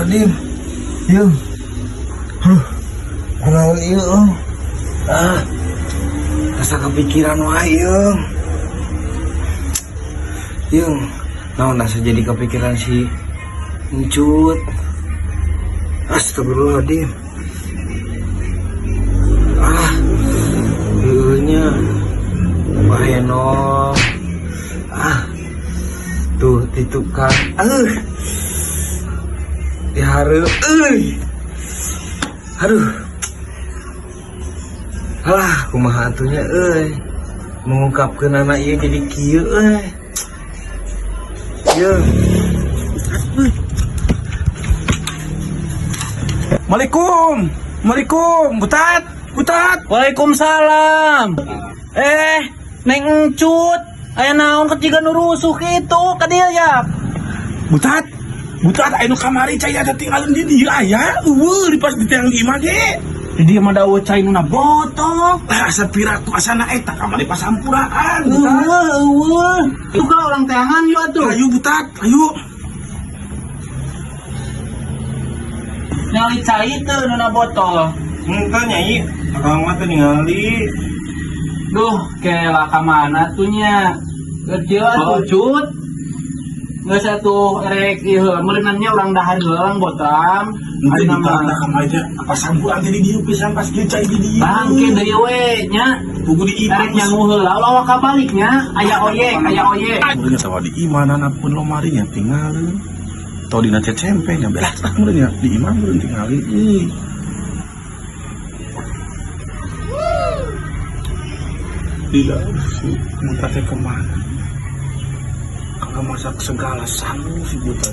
Astagfirullahaladzim. Yung. Kenaun yung. Rasa kepikiran wae yung. Yung. Naon asa jadi kepikiran si Encut. Astagfirullahaladzim. Nya Bahenong. Tuh ditukar. Dihareup. Aduh. Alah, kumaha atunya mengungkapkeun anak ieu jadi kieu Yeung. Assalamualaikum, Butat. Waalaikumsalam. Neng Encut, aya naon ketiga nu rusuh kitu ka dieu ya? Butat, anu kamari cai ada tinggalin di dia aya. Di pas di tiang di imah ge. Di dieu mah dawe cai nu botok. Asa piraku asana eta kamari pasampuraan. Itu ka orang teangan yuk atuh. Ayo Butat, ayo. Nyali cai teu nu botol. Engke nyai, akang mah teh ningali. Duh, kela ka mana tuh nya? Geujeun atuh Cut. Geus atuh erek ieu meureunannya urang dahar heula botam. Nanti ditanda kamari teh pasampuran teh di dieu pisan pas dieu cai di dieu. Bangke deui we nya. Kudu di imah. Erek nyangu heula ulah kabaliknya aya oyek. Meureun sawa di imanana pun lomari nya tingali. Tau dina cecempe nya belah tak meureun nya di imah meureun tingali. Tidak sih, muta teh kemana? Kalau masak segala sanggup si Buta.